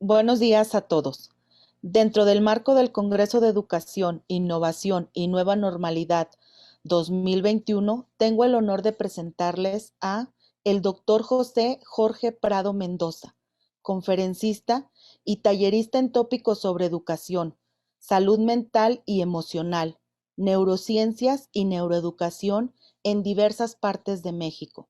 Buenos días a todos. Dentro del marco del Congreso de Educación, Innovación y Nueva Normalidad 2021, tengo el honor de presentarles a el doctor José Jorge Prado Mendoza, conferencista y tallerista en tópicos sobre educación, salud mental y emocional, neurociencias y neuroeducación en diversas partes de México.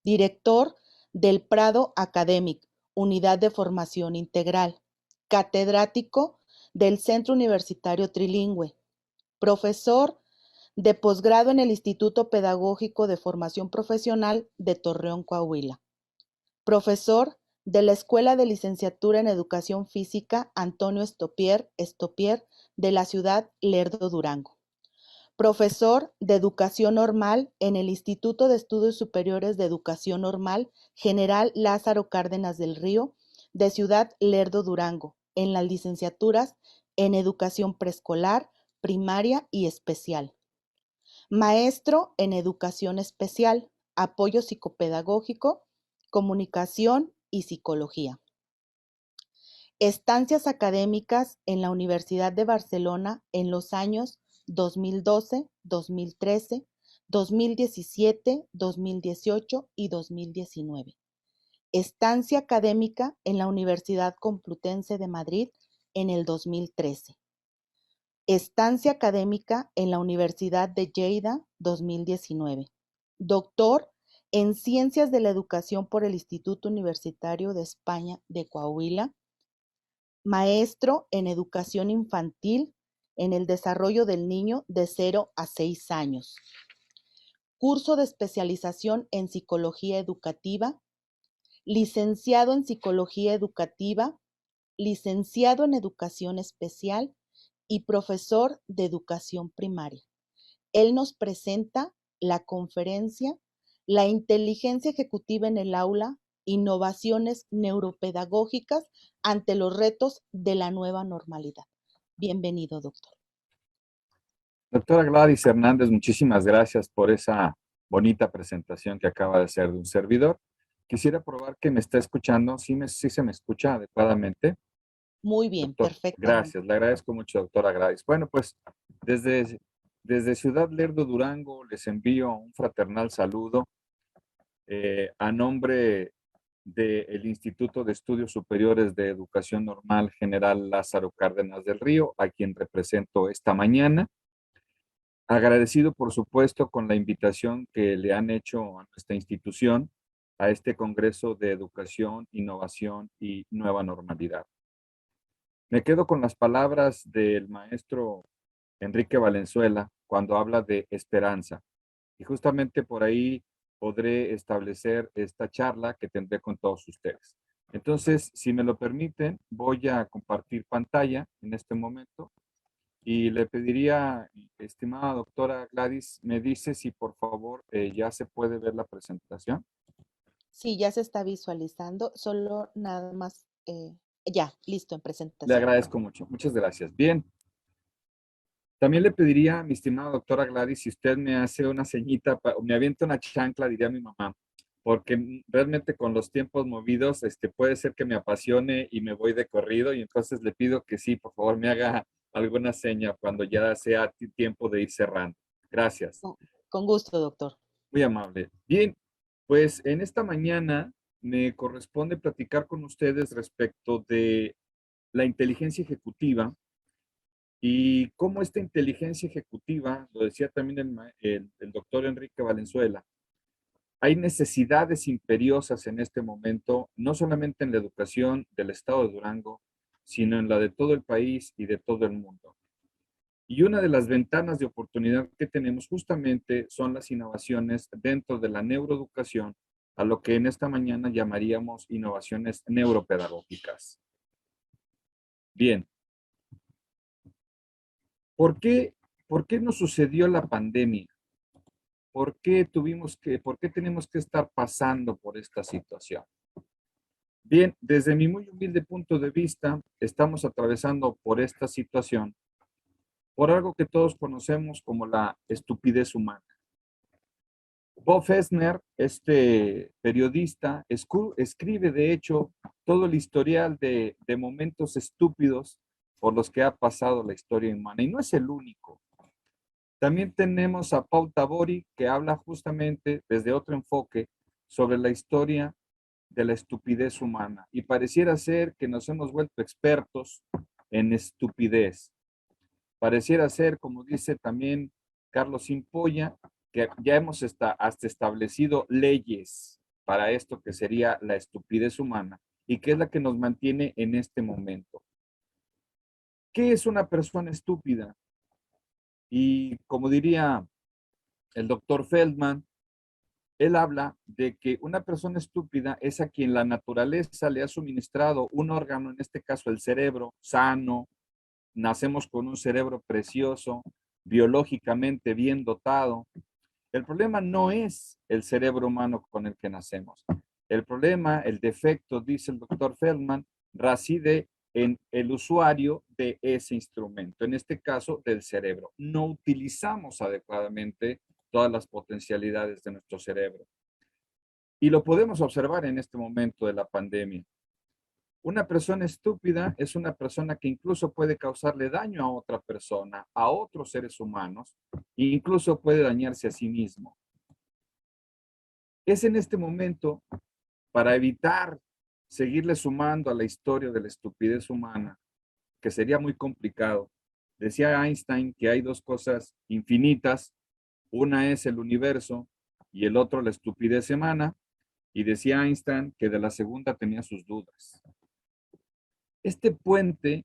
Director del Prado Academic, Unidad de Formación Integral, catedrático del Centro Universitario Trilingüe, profesor de posgrado en el Instituto Pedagógico de Formación Profesional de Torreón, Coahuila, profesor de la Escuela de Licenciatura en Educación Física Antonio Estopier de la ciudad Lerdo, Durango, profesor de Educación Normal en el Instituto de Estudios Superiores de Educación Normal General Lázaro Cárdenas del Río de Ciudad Lerdo, Durango, en las licenciaturas en Educación Preescolar, Primaria y Especial. Maestro en Educación Especial, Apoyo Psicopedagógico, Comunicación y Psicología. Estancias académicas en la Universidad de Barcelona en los años 2012, 2013, 2017, 2018 y 2019. Estancia académica en la Universidad Complutense de Madrid en el 2013. Estancia académica en la Universidad de Lleida 2019. Doctor en Ciencias de la Educación por el Instituto Universitario de España de Coahuila. Maestro en Educación Infantil en el desarrollo del niño de 0 a 6 años. Curso de especialización en Psicología Educativa, licenciado en Psicología Educativa, licenciado en Educación Especial y profesor de Educación Primaria. Él nos presenta la conferencia La inteligencia ejecutiva en el aula, innovaciones neuropedagógicas ante los retos de la nueva normalidad. Bienvenido, doctor. Doctora Gladys Hernández, muchísimas gracias por esa bonita presentación que acaba de hacer de un servidor. Quisiera probar que me está escuchando. ¿Sí se me escucha adecuadamente? Muy bien, Doctor, perfectamente. gracias. Le agradezco mucho, doctora Gladys. Bueno, pues desde Ciudad Lerdo, Durango, les envío un fraternal saludo a nombre del Instituto de Estudios Superiores de Educación Normal General Lázaro Cárdenas del Río, a quien represento esta mañana. Agradecido, por supuesto, con la invitación que le han hecho a nuestra institución a este Congreso de Educación, Innovación y Nueva Normalidad. Me quedo con las palabras del maestro Enrique Valenzuela cuando habla de esperanza. Y justamente por ahí podré establecer esta charla que tendré con todos ustedes. Entonces, si me lo permiten, voy a compartir pantalla en este momento. Y le pediría, estimada doctora Gladys, me dice si por favor ya se puede ver la presentación. Sí, ya se está visualizando, solo nada más, ya, listo en Le presentación. agradezco mucho, muchas gracias. Bien, también le pediría a mi estimada doctora Gladys si usted me hace una ceñita, me avienta una chancla, diría mi mamá, porque realmente con los tiempos movidos puede ser que me apasione y me voy de corrido, y entonces le pido que sí, por favor, me haga alguna seña cuando ya sea tiempo de ir cerrando. Gracias. Con gusto, doctor. Muy amable. Bien, pues en esta mañana me corresponde platicar con ustedes respecto de la inteligencia ejecutiva y cómo esta inteligencia ejecutiva, lo decía también el doctor Enrique Valenzuela, hay necesidades imperiosas en este momento, no solamente en la educación del estado de Durango, sino en la de todo el país y de todo el mundo. Y una de las ventanas de oportunidad que tenemos justamente son las innovaciones dentro de la neuroeducación, a lo que en esta mañana llamaríamos innovaciones neuropedagógicas. Bien, ¿por qué nos sucedió la pandemia? ¿Por qué tenemos que estar pasando por esta situación? Bien, desde mi muy humilde punto de vista, estamos atravesando por esta situación por algo que todos conocemos como la estupidez humana. Bob Fessner, este periodista, escribe de hecho todo el historial de momentos estúpidos por los que ha pasado la historia humana. Y no es el único. También tenemos a Paul Tabori, que habla justamente desde otro enfoque sobre la historia de la estupidez humana. Y pareciera ser que nos hemos vuelto expertos en estupidez. Pareciera ser, como dice también Carlos Impolla, que ya hemos hasta establecido leyes para esto que sería la estupidez humana y que es la que nos mantiene en este momento. ¿Qué es una persona estúpida? Y como diría el doctor Feldman, él habla de que una persona estúpida es a quien la naturaleza le ha suministrado un órgano, en este caso el cerebro, sano. Nacemos con un cerebro precioso, biológicamente bien dotado. El problema no es el cerebro humano con el que nacemos. El problema, el defecto, dice el doctor Feldman, reside en el usuario de ese instrumento, en este caso del cerebro. No utilizamos adecuadamente todas las potencialidades de nuestro cerebro. Y lo podemos observar en este momento de la pandemia. Una persona estúpida es una persona que incluso puede causarle daño a otra persona, a otros seres humanos, e incluso puede dañarse a sí mismo. Es en este momento, para evitar seguirle sumando a la historia de la estupidez humana, que sería muy complicado. Decía Einstein que hay dos cosas infinitas, una es el universo y el otro la estupidez humana, y decía Einstein que de la segunda tenía sus dudas. Este puente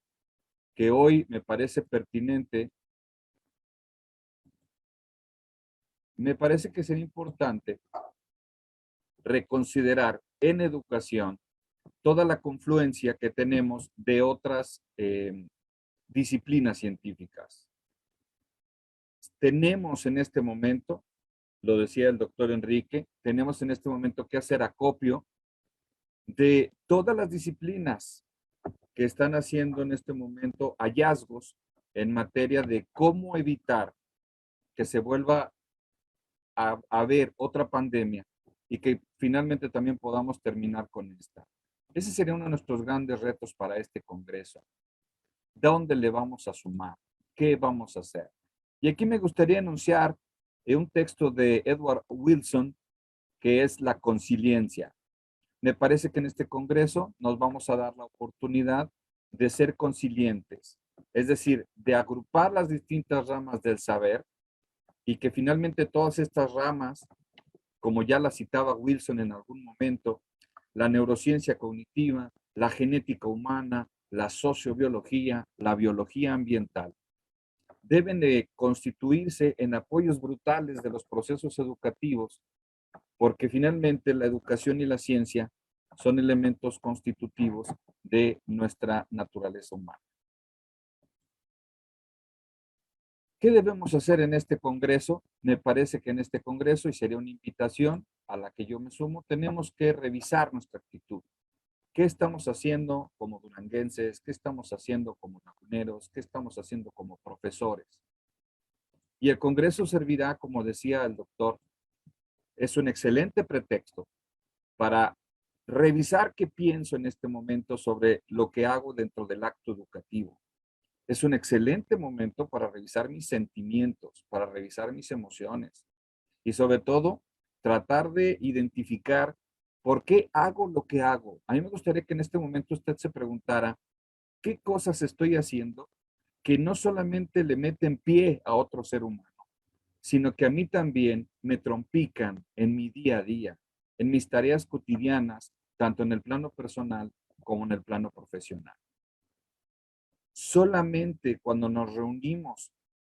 que hoy me parece pertinente, me parece que sería importante reconsiderar en educación toda la confluencia que tenemos de otras disciplinas científicas. Tenemos en este momento, lo decía el doctor Enrique, tenemos en este momento que hacer acopio de todas las disciplinas que están haciendo en este momento hallazgos en materia de cómo evitar que se vuelva a ver otra pandemia y que finalmente también podamos terminar con esta. Ese sería uno de nuestros grandes retos para este Congreso. ¿Dónde le vamos a sumar? ¿Qué vamos a hacer? Y aquí me gustaría anunciar un texto de Edward Wilson que es la consiliencia. Me parece que en este Congreso nos vamos a dar la oportunidad de ser consilientes, es decir, de agrupar las distintas ramas del saber y que finalmente todas estas ramas, como ya la citaba Wilson en algún momento, la neurociencia cognitiva, la genética humana, la sociobiología, la biología ambiental, deben de constituirse en apoyos brutales de los procesos educativos, porque finalmente la educación y la ciencia son elementos constitutivos de nuestra naturaleza humana. ¿Qué debemos hacer en este Congreso? Me parece que en este Congreso, y sería una invitación a la que yo me sumo, tenemos que revisar nuestra actitud. ¿Qué estamos haciendo como duranguenses? ¿Qué estamos haciendo como laguneros? ¿Qué estamos haciendo como profesores? Y el Congreso servirá, como decía el doctor, es un excelente pretexto para revisar qué pienso en este momento sobre lo que hago dentro del acto educativo. Es un excelente momento para revisar mis sentimientos, para revisar mis emociones y sobre todo tratar de identificar por qué hago lo que hago. A mí me gustaría que en este momento usted se preguntara qué cosas estoy haciendo que no solamente le meten pie a otro ser humano, sino que a mí también me trompican en mi día a día, en mis tareas cotidianas, tanto en el plano personal como en el plano profesional. Solamente cuando nos reunimos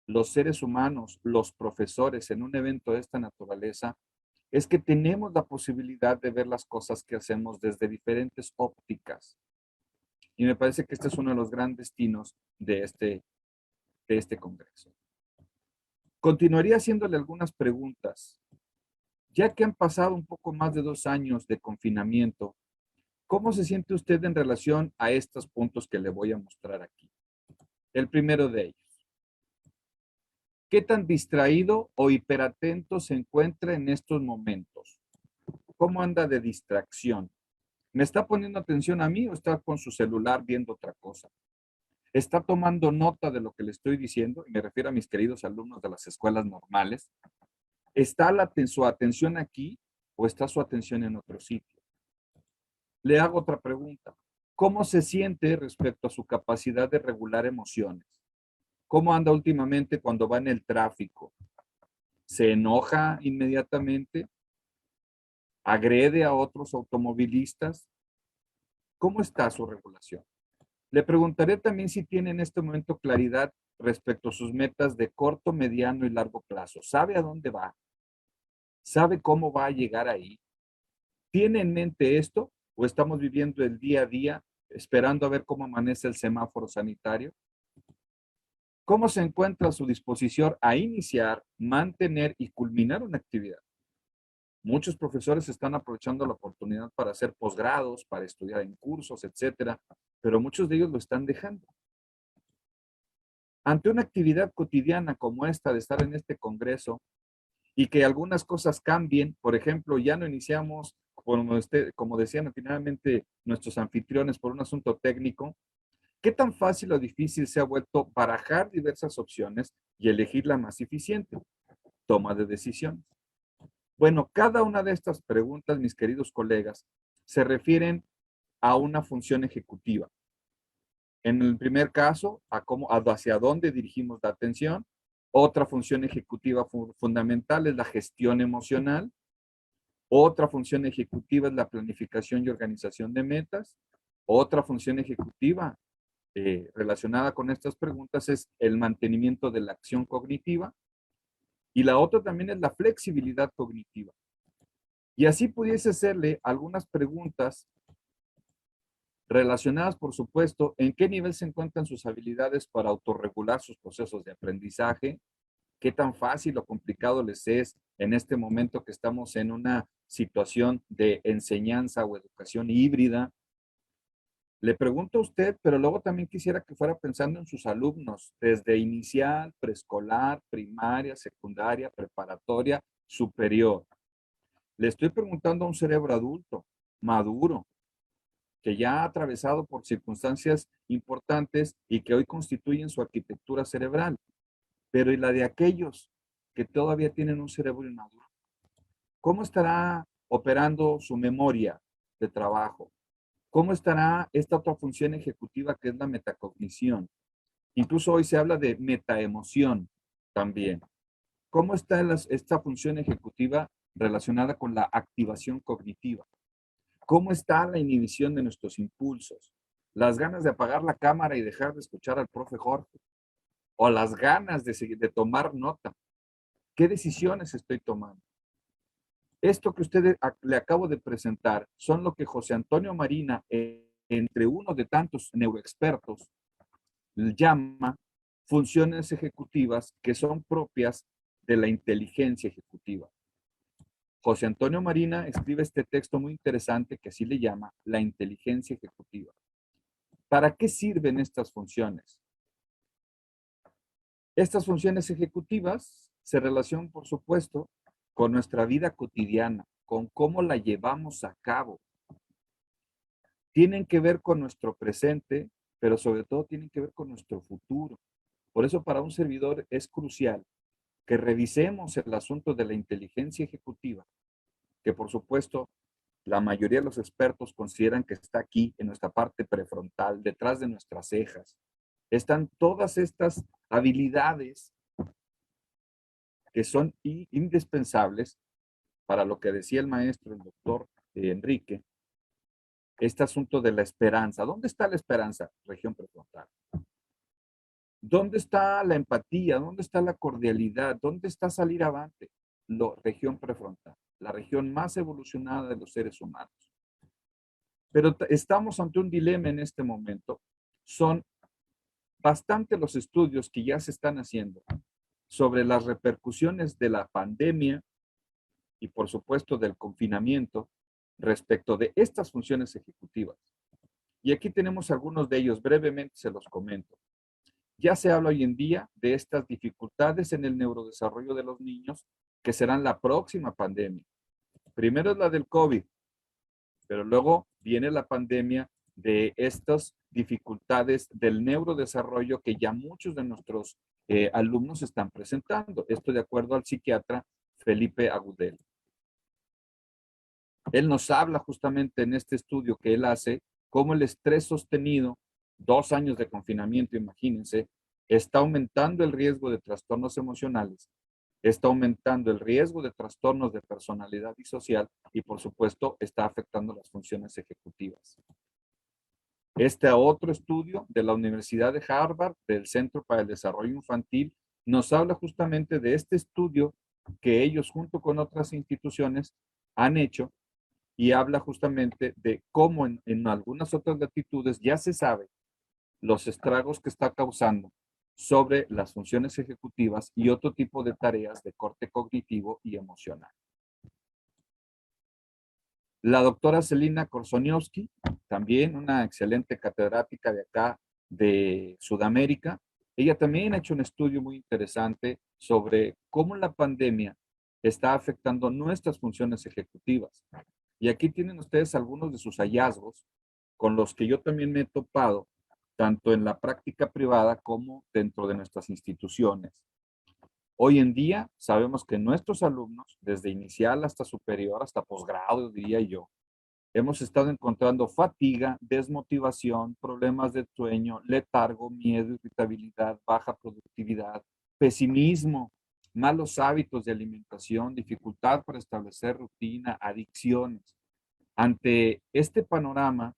los seres humanos, los profesores, en un evento de esta naturaleza, es que tenemos la posibilidad de ver las cosas que hacemos desde diferentes ópticas. Y me parece que este es uno de los grandes destinos de este Congreso. Continuaría haciéndole algunas preguntas. Ya que han pasado un poco más de 2 años de confinamiento, ¿cómo se siente usted en relación a estos puntos que le voy a mostrar aquí? El primero de ellos. ¿Qué tan distraído o hiperatento se encuentra en estos momentos? ¿Cómo anda de distracción? ¿Me está poniendo atención a mí o está con su celular viendo otra cosa? ¿Está tomando nota de lo que le estoy diciendo? Y me refiero a mis queridos alumnos de las escuelas normales. ¿Está su atención aquí o está su atención en otro sitio? Le hago otra pregunta. ¿Cómo se siente respecto a su capacidad de regular emociones? ¿Cómo anda últimamente cuando va en el tráfico? ¿Se enoja inmediatamente? ¿Agrede a otros automovilistas? ¿Cómo está su regulación? Le preguntaré también si tiene en este momento claridad respecto a sus metas de corto, mediano y largo plazo. ¿Sabe a dónde va? ¿Sabe cómo va a llegar ahí? ¿Tiene en mente esto o estamos viviendo el día a día esperando a ver cómo amanece el semáforo sanitario? ¿Cómo se encuentra a su disposición a iniciar, mantener y culminar una actividad? Muchos profesores están aprovechando la oportunidad para hacer posgrados, para estudiar en cursos, etcétera, pero muchos de ellos lo están dejando. Ante una actividad cotidiana como esta de estar en este congreso y que algunas cosas cambien, por ejemplo, ya no iniciamos, como decían finalmente nuestros anfitriones, por un asunto técnico, ¿qué tan fácil o difícil se ha vuelto barajar diversas opciones y elegir la más eficiente? Toma de decisiones. Bueno, cada una de estas preguntas, mis queridos colegas, se refieren a una función ejecutiva. En el primer caso, hacia dónde dirigimos la atención. Otra función ejecutiva fundamental es la gestión emocional. Otra función ejecutiva es la planificación y organización de metas. Otra función ejecutiva relacionada con estas preguntas es el mantenimiento de la acción cognitiva. Y la otra también es la flexibilidad cognitiva. Y así pudiese hacerle algunas preguntas relacionadas, por supuesto, en qué nivel se encuentran sus habilidades para autorregular sus procesos de aprendizaje, qué tan fácil o complicado les es en este momento que estamos en una situación de enseñanza o educación híbrida. Le pregunto a usted, pero luego también quisiera que fuera pensando en sus alumnos, desde inicial, preescolar, primaria, secundaria, preparatoria, superior. Le estoy preguntando a un cerebro adulto, maduro, que ya ha atravesado por circunstancias importantes y que hoy constituyen su arquitectura cerebral. Pero ¿y la de aquellos que todavía tienen un cerebro inmaduro? ¿Cómo estará operando su memoria de trabajo? ¿Cómo estará esta otra función ejecutiva que es la metacognición? Incluso hoy se habla de metaemoción también. ¿Cómo está esta función ejecutiva relacionada con la activación cognitiva? ¿Cómo está la inhibición de nuestros impulsos? Las ganas de apagar la cámara y dejar de escuchar al profe Jorge. O las ganas de tomar nota. ¿Qué decisiones estoy tomando? Esto que le acabo de presentar son lo que José Antonio Marina, entre uno de tantos neuroexpertos, llama funciones ejecutivas que son propias de la inteligencia ejecutiva. José Antonio Marina escribe este texto muy interesante que así le llama la inteligencia ejecutiva. ¿Para qué sirven estas funciones? Estas funciones ejecutivas se relacionan, por supuesto, con nuestra vida cotidiana, con cómo la llevamos a cabo. Tienen que ver con nuestro presente, pero sobre todo tienen que ver con nuestro futuro. Por eso para un servidor es crucial que revisemos el asunto de la inteligencia ejecutiva, que por supuesto la mayoría de los expertos consideran que está aquí en nuestra parte prefrontal, detrás de nuestras cejas. Están todas estas habilidades que son indispensables para lo que decía el maestro, el doctor Enrique, este asunto de la esperanza. ¿Dónde está la esperanza? Región prefrontal. ¿Dónde está la empatía? ¿Dónde está la cordialidad? ¿Dónde está salir avante? Región prefrontal, la región más evolucionada de los seres humanos. Pero estamos ante un dilema en este momento. Son bastante los estudios que ya se están haciendo sobre las repercusiones de la pandemia y por supuesto del confinamiento respecto de estas funciones ejecutivas. Y aquí tenemos algunos de ellos, brevemente se los comento. Ya se habla hoy en día de estas dificultades en el neurodesarrollo de los niños que serán la próxima pandemia. Primero es la del COVID, pero luego viene la pandemia de estas dificultades del neurodesarrollo que ya muchos de nuestros alumnos están presentando. Esto de acuerdo al psiquiatra Felipe Agudelo. Él nos habla justamente en este estudio que él hace, cómo el estrés sostenido, 2 años de confinamiento, imagínense, está aumentando el riesgo de trastornos emocionales, está aumentando el riesgo de trastornos de personalidad y social y, por supuesto, está afectando las funciones ejecutivas. Este otro estudio de la Universidad de Harvard, del Centro para el Desarrollo Infantil, nos habla justamente de este estudio que ellos, junto con otras instituciones, han hecho y habla justamente de cómo en algunas otras latitudes ya se sabe los estragos que está causando sobre las funciones ejecutivas y otro tipo de tareas de corte cognitivo y emocional. La doctora Celina Korsoniowski, también una excelente catedrática de acá de Sudamérica, ella también ha hecho un estudio muy interesante sobre cómo la pandemia está afectando nuestras funciones ejecutivas. Y aquí tienen ustedes algunos de sus hallazgos con los que yo también me he topado, tanto en la práctica privada como dentro de nuestras instituciones. Hoy en día sabemos que nuestros alumnos, desde inicial hasta superior, hasta posgrado, diría yo, hemos estado encontrando fatiga, desmotivación, problemas de sueño, letargo, miedo, irritabilidad, baja productividad, pesimismo, malos hábitos de alimentación, dificultad para establecer rutina, adicciones. Ante este panorama,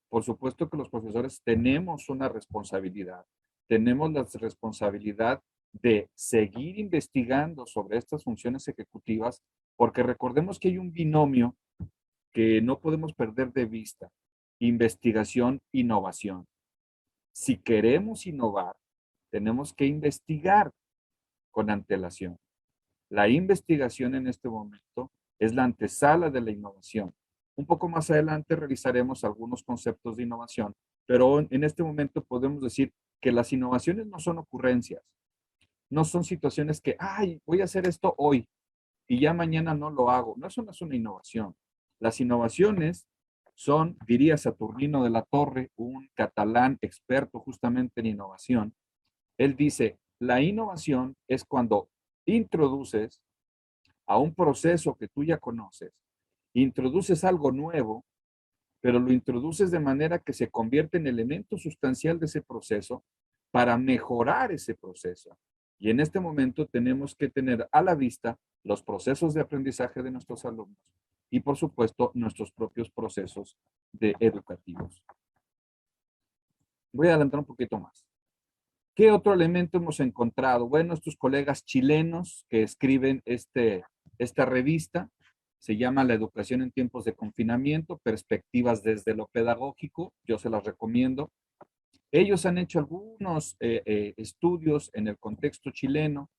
por supuesto que los profesores tenemos una responsabilidad. Tenemos la responsabilidad de seguir investigando sobre estas funciones ejecutivas, porque recordemos que hay un binomio que no podemos perder de vista: investigación, innovación. Si queremos innovar, tenemos que investigar con antelación. La investigación en este momento es la antesala de la innovación. Un poco más adelante revisaremos algunos conceptos de innovación, pero en este momento podemos decir que las innovaciones no son ocurrencias, no son situaciones que, ay, voy a hacer esto hoy y ya mañana no lo hago. No, eso no es una innovación. Las innovaciones son, diría Saturnino de la Torre, un catalán experto justamente en innovación. Él dice, la innovación es cuando introduces a un proceso que tú ya conoces, introduces algo nuevo, pero lo introduces de manera que se convierte en elemento sustancial de ese proceso para mejorar ese proceso. Y en este momento tenemos que tener a la vista los procesos de aprendizaje de nuestros alumnos y, por supuesto, nuestros propios procesos educativos. Voy a adelantar un poquito más. ¿Qué otro elemento hemos encontrado? Bueno, estos colegas chilenos que escriben esta revista, se llama La educación en tiempos de confinamiento, perspectivas desde lo pedagógico, yo se las recomiendo. Ellos han hecho algunos estudios en el contexto chileno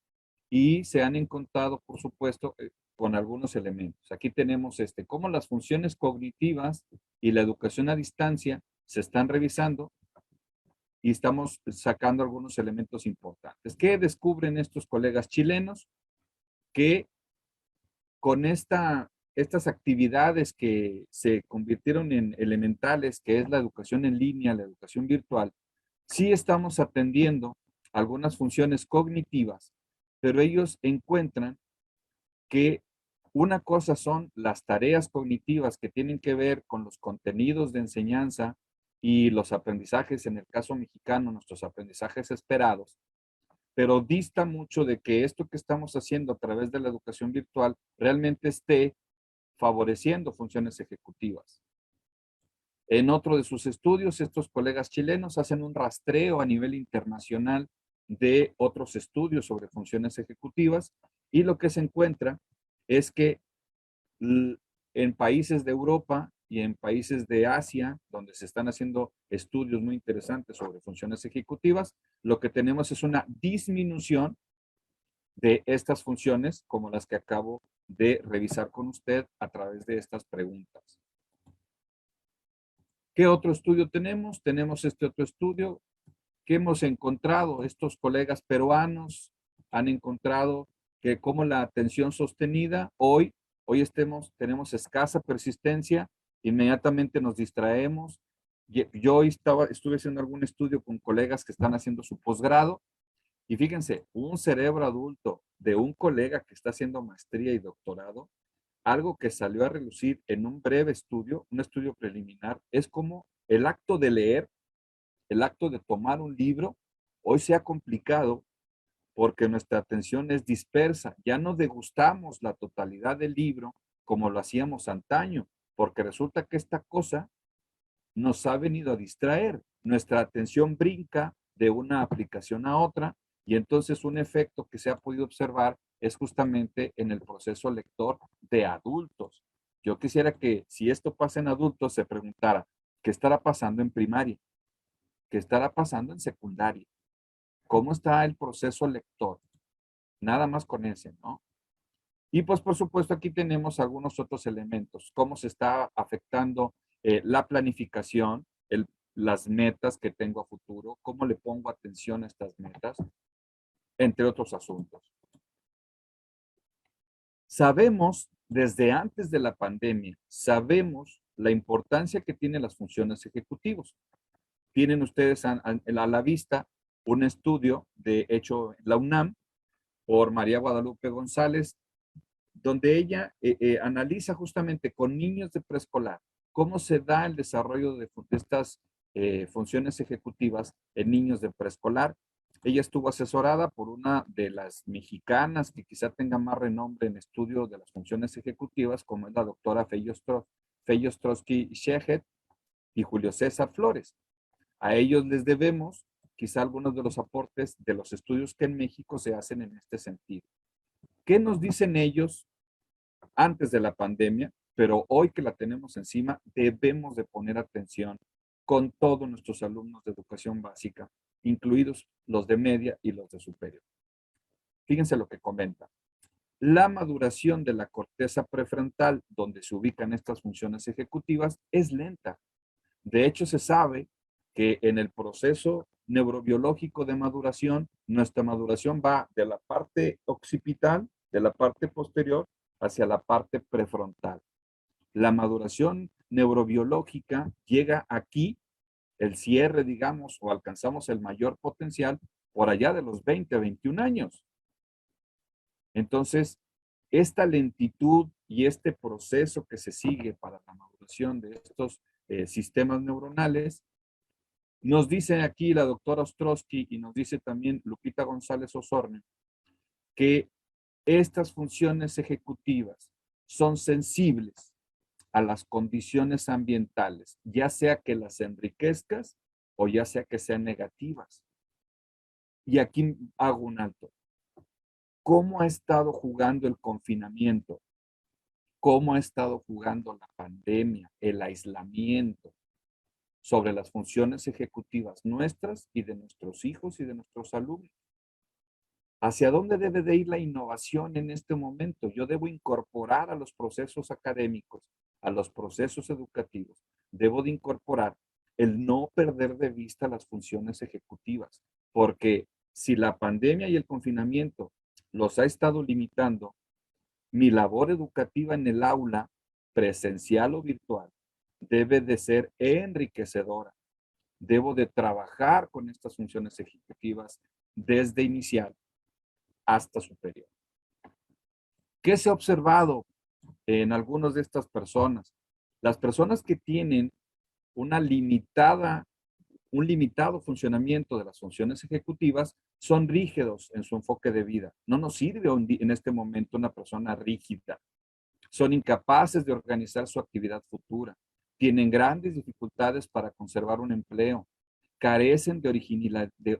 y se han encontrado, por supuesto, con algunos elementos. Aquí tenemos cómo las funciones cognitivas y la educación a distancia se están revisando y estamos sacando algunos elementos importantes. ¿Qué descubren estos colegas chilenos? Que con estas actividades que se convirtieron en elementales, que es la educación en línea, la educación virtual, sí estamos atendiendo algunas funciones cognitivas, pero ellos encuentran que una cosa son las tareas cognitivas que tienen que ver con los contenidos de enseñanza y los aprendizajes, en el caso mexicano, nuestros aprendizajes esperados, pero dista mucho de que esto que estamos haciendo a través de la educación virtual realmente esté favoreciendo funciones ejecutivas. En otro de sus estudios, estos colegas chilenos hacen un rastreo a nivel internacional de otros estudios sobre funciones ejecutivas y lo que se encuentra es que en países de Europa y en países de Asia, donde se están haciendo estudios muy interesantes sobre funciones ejecutivas, lo que tenemos es una disminución de estas funciones como las que acabo de revisar con usted a través de estas preguntas. ¿Qué otro estudio tenemos? Tenemos este otro estudio ¿Qué hemos encontrado? Estos colegas peruanos han encontrado que como la atención sostenida, hoy tenemos escasa persistencia, inmediatamente nos distraemos. Yo estuve haciendo algún estudio con colegas que están haciendo su posgrado y fíjense, un cerebro adulto de un colega que está haciendo maestría y doctorado, algo que salió a relucir en un breve estudio, un estudio preliminar, es como el acto de leer, el acto de tomar un libro, hoy se ha complicado porque nuestra atención es dispersa. Ya no degustamos la totalidad del libro como lo hacíamos antaño, porque resulta que esta cosa nos ha venido a distraer. Nuestra atención brinca de una aplicación a otra y entonces un efecto que se ha podido observar es justamente en el proceso lector de adultos. Yo quisiera que si esto pasa en adultos se preguntara, ¿qué estará pasando en primaria? ¿Qué estará pasando en secundaria? ¿Cómo está el proceso lector? Nada más con ese, ¿no? Y pues por supuesto aquí tenemos algunos otros elementos, cómo se está afectando la planificación, las metas que tengo a futuro, cómo le pongo atención a estas metas, entre otros asuntos. Sabemos desde antes de la pandemia, sabemos la importancia que tienen las funciones ejecutivas. Tienen ustedes a la vista un estudio hecho en la UNAM por María Guadalupe González, donde ella analiza justamente con niños de preescolar cómo se da el desarrollo de estas funciones ejecutivas en niños de preescolar. Ella estuvo asesorada por una de las mexicanas que quizá tenga más renombre en estudio de las funciones ejecutivas, como es la doctora Feyo Ostrowski Shehet y Julio César Flores. A ellos les debemos quizá algunos de los aportes de los estudios que en México se hacen en este sentido. ¿Qué nos dicen ellos antes de la pandemia? Pero hoy que la tenemos encima, debemos de poner atención con todos nuestros alumnos de educación básica, incluidos los de media y los de superior. Fíjense lo que comenta. La maduración de la corteza prefrontal, donde se ubican estas funciones ejecutivas, es lenta. De hecho, se sabe que en el proceso neurobiológico de maduración, nuestra maduración va de la parte occipital, de la parte posterior, hacia la parte prefrontal. La maduración neurobiológica llega aquí, el cierre, digamos, o alcanzamos el mayor potencial por allá de los 20 a 21 años. Entonces, esta lentitud y este proceso que se sigue para la maduración de estos sistemas neuronales, nos dice aquí la doctora Ostrowski y nos dice también Lupita González Osornio, que estas funciones ejecutivas son sensibles a las condiciones ambientales, ya sea que las enriquezcas o ya sea que sean negativas. Y aquí hago un alto. ¿Cómo ha estado jugando el confinamiento? ¿Cómo ha estado jugando la pandemia, el aislamiento sobre las funciones ejecutivas nuestras y de nuestros hijos y de nuestros alumnos? ¿Hacia dónde debe de ir la innovación en este momento? Yo debo incorporar a los procesos académicos, a los procesos educativos, debo de incorporar el no perder de vista las funciones ejecutivas, porque si la pandemia y el confinamiento los ha estado limitando, mi labor educativa en el aula, presencial o virtual, debe de ser enriquecedora. Debo de trabajar con estas funciones ejecutivas desde inicial hasta superior. ¿Qué se ha observado en algunas de estas personas? Las personas que tienen un limitado funcionamiento de las funciones ejecutivas son rígidos en su enfoque de vida. No nos sirve en este momento una persona rígida. Son incapaces de organizar su actividad futura. Tienen grandes dificultades para conservar un empleo. Carecen de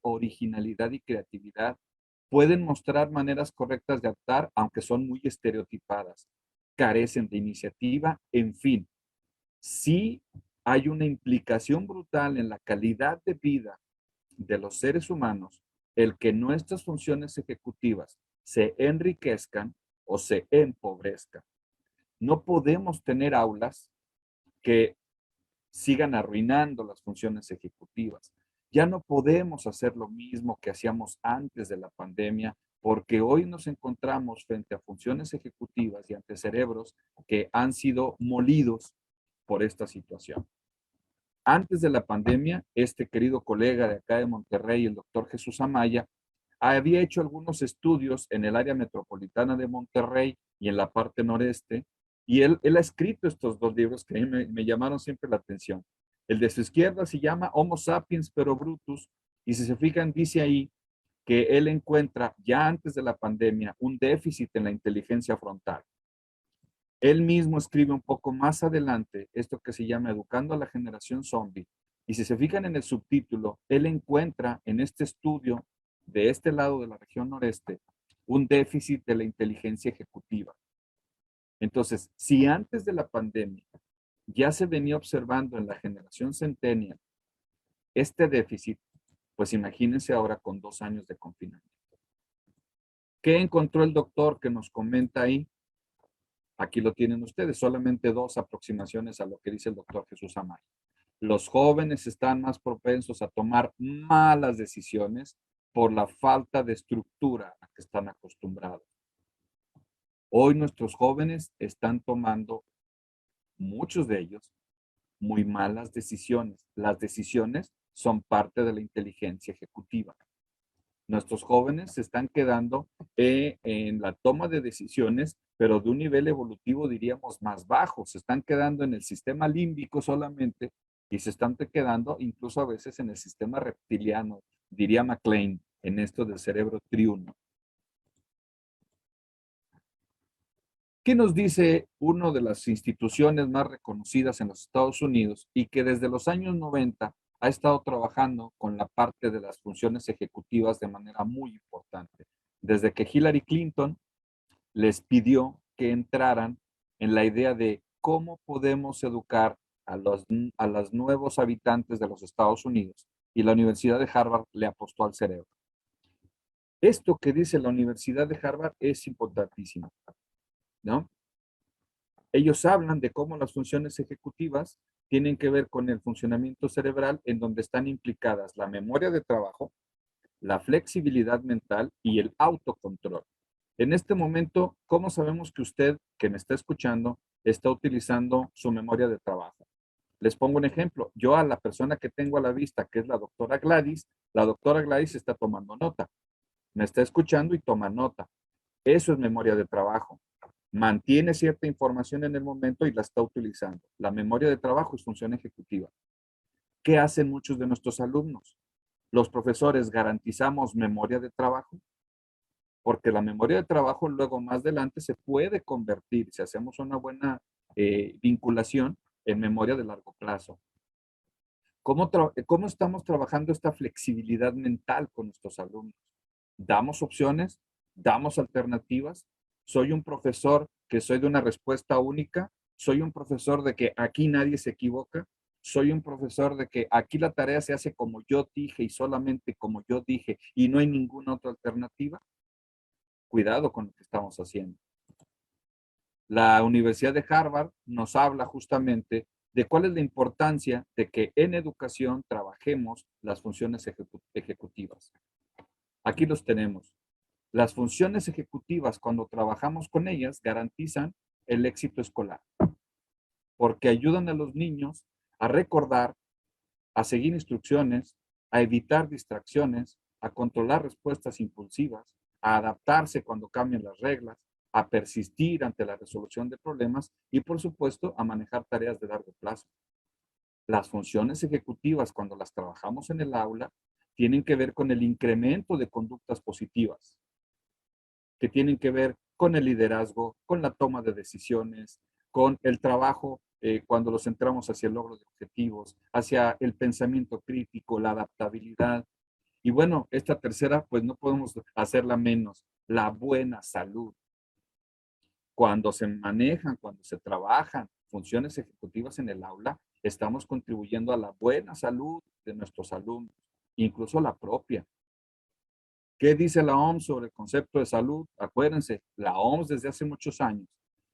originalidad y creatividad. Pueden mostrar maneras correctas de actuar, aunque son muy estereotipadas. Carecen de iniciativa, en fin. Sí hay una implicación brutal en la calidad de vida de los seres humanos el que nuestras funciones ejecutivas se enriquezcan o se empobrezcan. No podemos tener aulas que sigan arruinando las funciones ejecutivas. Ya no podemos hacer lo mismo que hacíamos antes de la pandemia, porque hoy nos encontramos frente a funciones ejecutivas y ante cerebros que han sido molidos por esta situación. Antes de la pandemia, este querido colega de acá de Monterrey, el doctor Jesús Amaya, había hecho algunos estudios en el área metropolitana de Monterrey y en la parte noreste, y él ha escrito estos dos libros que a mí me llamaron siempre la atención. El de su izquierda se llama Homo sapiens pero brutus, y si se fijan, dice ahí que él encuentra ya antes de la pandemia un déficit en la inteligencia frontal. Él mismo escribe un poco más adelante esto que se llama Educando a la generación zombie. Y si se fijan en el subtítulo, él encuentra en este estudio de este lado de la región noreste un déficit de la inteligencia ejecutiva. Entonces, si antes de la pandemia ya se venía observando en la generación centennial este déficit, pues imagínense ahora con 2 años de confinamiento. ¿Qué encontró el doctor que nos comenta ahí? Aquí lo tienen ustedes, solamente 2 aproximaciones a lo que dice el doctor Jesús Amaya. Los jóvenes están más propensos a tomar malas decisiones por la falta de estructura a que están acostumbrados. Hoy nuestros jóvenes están tomando, muchos de ellos, muy malas decisiones. Las decisiones son parte de la inteligencia ejecutiva. Nuestros jóvenes se están quedando en la toma de decisiones, pero de un nivel evolutivo, diríamos, más bajo. Se están quedando en el sistema límbico solamente y se están quedando incluso a veces en el sistema reptiliano, diría MacLean, en esto del cerebro triuno. ¿Qué nos dice una de las instituciones más reconocidas en los Estados Unidos y que desde los años 90 ha estado trabajando con la parte de las funciones ejecutivas de manera muy importante? Desde que Hillary Clinton les pidió que entraran en la idea de cómo podemos educar a los nuevos habitantes de los Estados Unidos, y la Universidad de Harvard le apostó al cerebro. Esto que dice la Universidad de Harvard es importantísimo, ¿no? Ellos hablan de cómo las funciones ejecutivas tienen que ver con el funcionamiento cerebral, en donde están implicadas la memoria de trabajo, la flexibilidad mental y el autocontrol. En este momento, ¿cómo sabemos que usted, que me está escuchando, está utilizando su memoria de trabajo? Les pongo un ejemplo. Yo, a la persona que tengo a la vista, que es la doctora Gladys está tomando nota. Me está escuchando y toma nota. Eso es memoria de trabajo. Mantiene cierta información en el momento y la está utilizando. La memoria de trabajo es función ejecutiva. ¿Qué hacen muchos de nuestros alumnos? Los profesores garantizamos memoria de trabajo, porque la memoria de trabajo luego más adelante se puede convertir, si hacemos una buena vinculación, en memoria de largo plazo. ¿Cómo estamos trabajando esta flexibilidad mental con nuestros alumnos? ¿Damos opciones? ¿Damos alternativas? ¿Soy un profesor que soy de una respuesta única? ¿Soy un profesor de que aquí nadie se equivoca? ¿Soy un profesor de que aquí la tarea se hace como yo dije y solamente como yo dije y no hay ninguna otra alternativa? Cuidado con lo que estamos haciendo. La Universidad de Harvard nos habla justamente de cuál es la importancia de que en educación trabajemos las funciones ejecutivas. Aquí los tenemos. Las funciones ejecutivas, cuando trabajamos con ellas, garantizan el éxito escolar, porque ayudan a los niños a recordar, a seguir instrucciones, a evitar distracciones, a controlar respuestas impulsivas, a adaptarse cuando cambian las reglas, a persistir ante la resolución de problemas y, por supuesto, a manejar tareas de largo plazo. Las funciones ejecutivas, cuando las trabajamos en el aula, tienen que ver con el incremento de conductas positivas, que tienen que ver con el liderazgo, con la toma de decisiones, con el trabajo cuando los centramos hacia el logro de objetivos, hacia el pensamiento crítico, la adaptabilidad. Y bueno, esta tercera, pues no podemos hacerla menos, la buena salud. Cuando se manejan, cuando se trabajan funciones ejecutivas en el aula, estamos contribuyendo a la buena salud de nuestros alumnos, incluso la propia. ¿Qué dice la OMS sobre el concepto de salud? Acuérdense, la OMS desde hace muchos años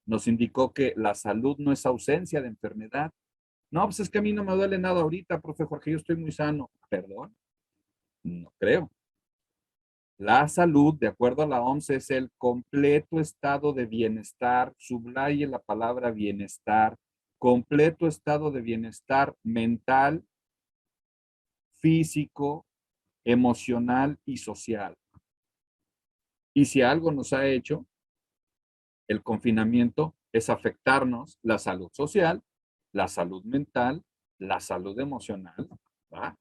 nos indicó que la salud no es ausencia de enfermedad. No, pues es que a mí no me duele nada ahorita, profe Jorge, yo estoy muy sano. Perdón, No creo. La salud, de acuerdo a la OMS, es el completo estado de bienestar, subraye la palabra bienestar, completo estado de bienestar mental, físico, emocional y social. Y si algo nos ha hecho el confinamiento es afectarnos la salud social, la salud mental, la salud emocional, ¿va?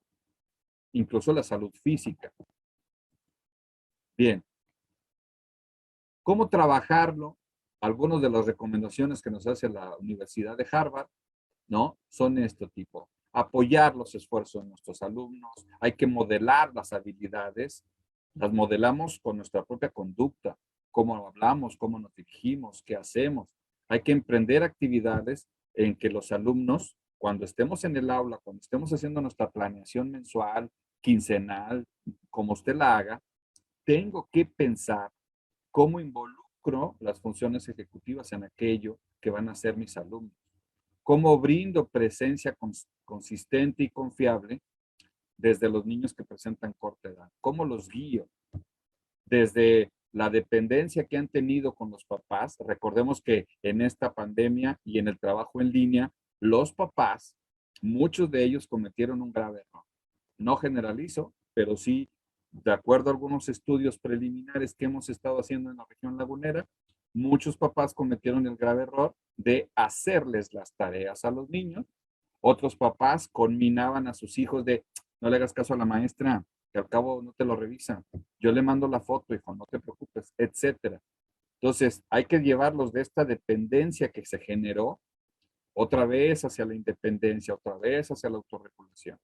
Incluso la salud física. Bien, ¿cómo trabajarlo? Algunas de las recomendaciones que nos hace la Universidad de Harvard, ¿no? Son este tipo. Apoyar los esfuerzos de nuestros alumnos, hay que modelar las habilidades, las modelamos con nuestra propia conducta, cómo hablamos, cómo nos dirigimos, qué hacemos. Hay que emprender actividades en que los alumnos, cuando estemos en el aula, cuando estemos haciendo nuestra planeación mensual, quincenal, como usted la haga, tengo que pensar cómo involucro las funciones ejecutivas en aquello que van a ser mis alumnos. Cómo brindo presencia consistente y confiable desde los niños que presentan corta edad. Cómo los guío desde la dependencia que han tenido con los papás. Recordemos que en esta pandemia y en el trabajo en línea, los papás, muchos de ellos cometieron un grave error. No generalizo, pero sí, de acuerdo a algunos estudios preliminares que hemos estado haciendo en la región lagunera, muchos papás cometieron el grave error de hacerles las tareas a los niños. Otros papás conminaban a sus hijos de, no le hagas caso a la maestra, que al cabo no te lo revisa. Yo le mando la foto, hijo, no te preocupes, etcétera. Entonces, hay que llevarlos de esta dependencia que se generó otra vez hacia la independencia, otra vez hacia la autorregulación.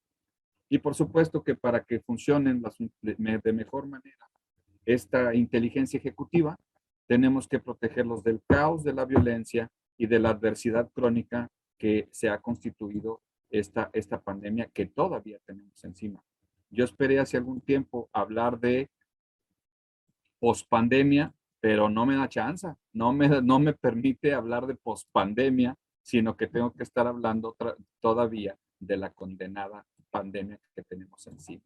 Y por supuesto que para que funcionen de mejor manera esta inteligencia ejecutiva, tenemos que protegerlos del caos, de la violencia y de la adversidad crónica que se ha constituido esta pandemia que todavía tenemos encima. Yo esperé hace algún tiempo hablar de pospandemia, pero no me da chance, no me permite hablar de pospandemia, sino que tengo que estar hablando todavía de la condenada pandemia que tenemos encima.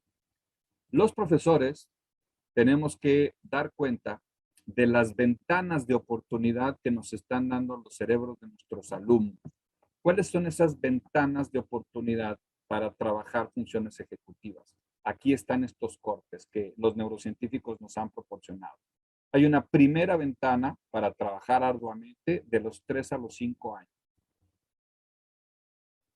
Los profesores tenemos que dar cuenta de las ventanas de oportunidad que nos están dando los cerebros de nuestros alumnos. ¿Cuáles son esas ventanas de oportunidad para trabajar funciones ejecutivas? Aquí están estos cortes que los neurocientíficos nos han proporcionado. Hay una primera ventana para trabajar arduamente de los 3 a los 5 años.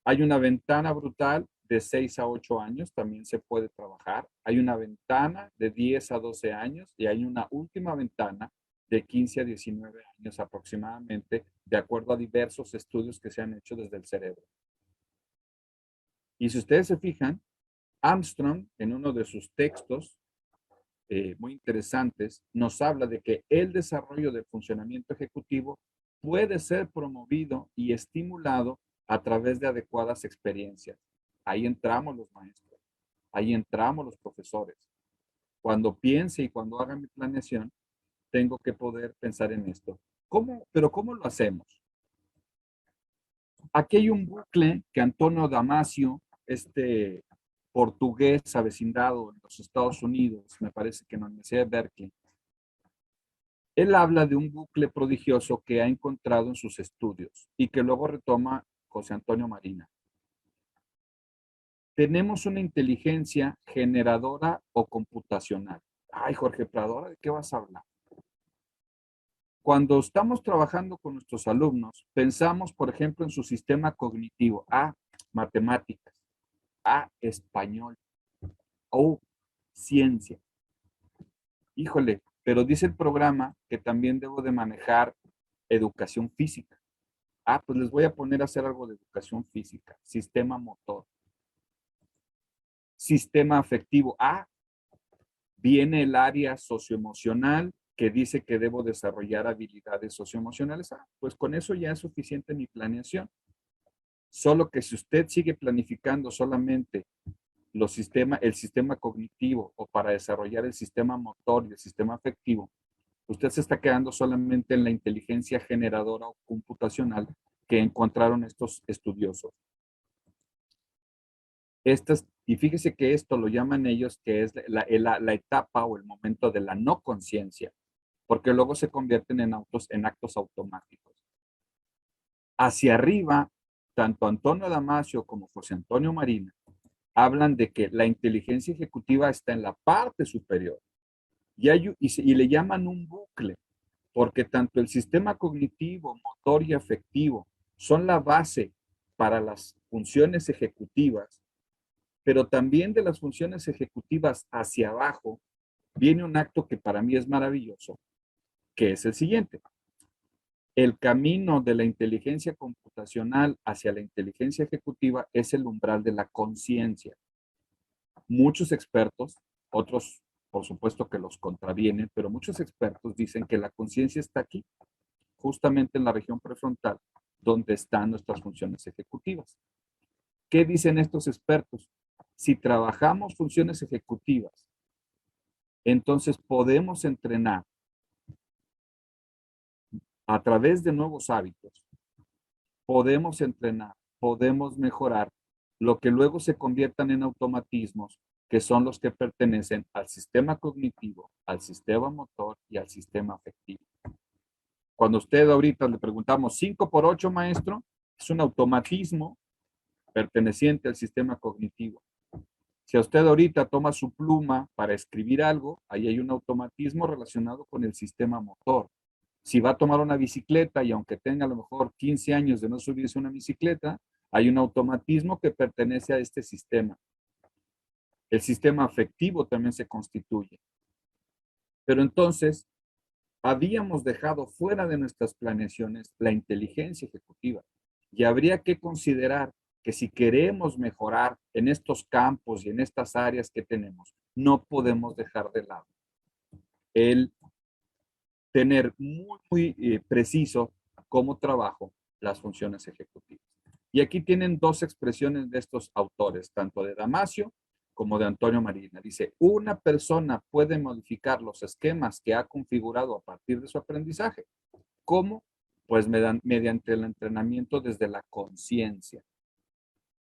Hay una ventana brutal de 6 a 8 años, también se puede trabajar. Hay una ventana de 10 a 12 años y hay una última ventana de 15 a 19 años aproximadamente, de acuerdo a diversos estudios que se han hecho desde el cerebro. Y si ustedes se fijan, Armstrong, en uno de sus textos muy interesantes, nos habla de que el desarrollo del funcionamiento ejecutivo puede ser promovido y estimulado a través de adecuadas experiencias. Ahí entramos los maestros, ahí entramos los profesores. Cuando piense y cuando haga mi planeación, tengo que poder pensar en esto. ¿Pero cómo lo hacemos? Aquí hay un bucle que Antonio Damasio, este portugués avecindado en los Estados Unidos, me parece que en la Universidad de Berkeley, él habla de un bucle prodigioso que ha encontrado en sus estudios y que luego retoma José Antonio Marina. Tenemos una inteligencia generadora o computacional. Ay, Jorge Prado, ¿de qué vas a hablar? Cuando estamos trabajando con nuestros alumnos, pensamos, por ejemplo, en su sistema cognitivo. A, matemáticas. A, español. O, ciencia. Híjole, pero dice el programa que también debo de manejar educación física. Ah, pues les voy a poner a hacer algo de educación física. Sistema motor. Sistema afectivo. Ah, viene el área socioemocional que dice que debo desarrollar habilidades socioemocionales. Ah, pues con eso ya es suficiente mi planeación. Solo que si usted sigue planificando solamente el sistema cognitivo o para desarrollar el sistema motor y el sistema afectivo, usted se está quedando solamente en la inteligencia generadora o computacional que encontraron estos estudiosos. Y fíjese que esto lo llaman ellos que es la etapa o el momento de la no conciencia, porque luego se convierten en actos automáticos. Hacia arriba, tanto Antonio Damasio como José Antonio Marina hablan de que la inteligencia ejecutiva está en la parte superior y le llaman un bucle, porque tanto el sistema cognitivo, motor y afectivo son la base para las funciones ejecutivas, pero también de las funciones ejecutivas hacia abajo viene un acto que para mí es maravilloso, que es el siguiente. El camino de la inteligencia computacional hacia la inteligencia ejecutiva es el umbral de la conciencia. Muchos expertos, otros por supuesto que los contravienen, pero muchos expertos dicen que la conciencia está aquí, justamente en la región prefrontal, donde están nuestras funciones ejecutivas. ¿Qué dicen estos expertos? Si trabajamos funciones ejecutivas, entonces podemos entrenar a través de nuevos hábitos, podemos entrenar, podemos mejorar, lo que luego se conviertan en automatismos, que son los que pertenecen al sistema cognitivo, al sistema motor y al sistema afectivo. Cuando usted ahorita le preguntamos 5 por 8, maestro, es un automatismo perteneciente al sistema cognitivo. Si usted ahorita toma su pluma para escribir algo, ahí hay un automatismo relacionado con el sistema motor. Si va a tomar una bicicleta y aunque tenga a lo mejor 15 años de no subirse a una bicicleta, hay un automatismo que pertenece a este sistema. El sistema afectivo también se constituye. Pero entonces, habíamos dejado fuera de nuestras planeaciones la inteligencia ejecutiva y habría que considerar que si queremos mejorar en estos campos y en estas áreas que tenemos, no podemos dejar de lado el tener muy preciso cómo trabajo las funciones ejecutivas. Y aquí tienen dos expresiones de estos autores, tanto de Damasio como de Antonio Marina. Dice, una persona puede modificar los esquemas que ha configurado a partir de su aprendizaje. ¿Cómo? Pues mediante el entrenamiento desde la conciencia.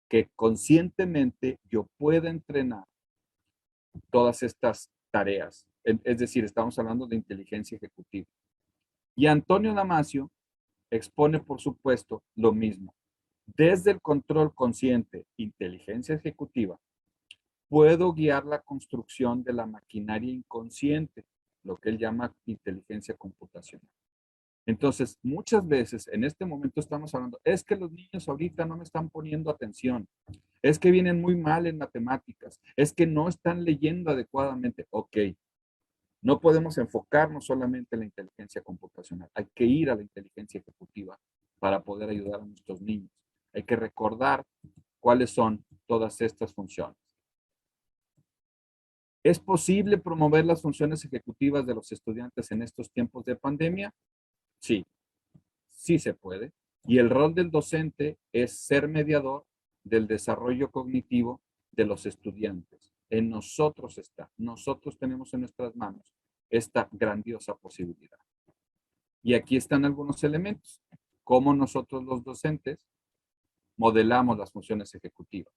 Que conscientemente yo pueda entrenar todas estas tareas. Es decir, estamos hablando de inteligencia ejecutiva. Y Antonio Damasio expone, por supuesto, lo mismo. Desde el control consciente, inteligencia ejecutiva, puedo guiar la construcción de la maquinaria inconsciente, lo que él llama inteligencia computacional. Entonces, muchas veces en este momento estamos hablando, es que los niños ahorita no me están poniendo atención, es que vienen muy mal en matemáticas, es que no están leyendo adecuadamente. Ok, no podemos enfocarnos solamente en la inteligencia computacional, hay que ir a la inteligencia ejecutiva para poder ayudar a nuestros niños. Hay que recordar cuáles son todas estas funciones. ¿Es posible promover las funciones ejecutivas de los estudiantes en estos tiempos de pandemia? Sí, sí se puede. Y el rol del docente es ser mediador del desarrollo cognitivo de los estudiantes. En nosotros está. Nosotros tenemos en nuestras manos esta grandiosa posibilidad. Y aquí están algunos elementos. Cómo nosotros los docentes modelamos las funciones ejecutivas.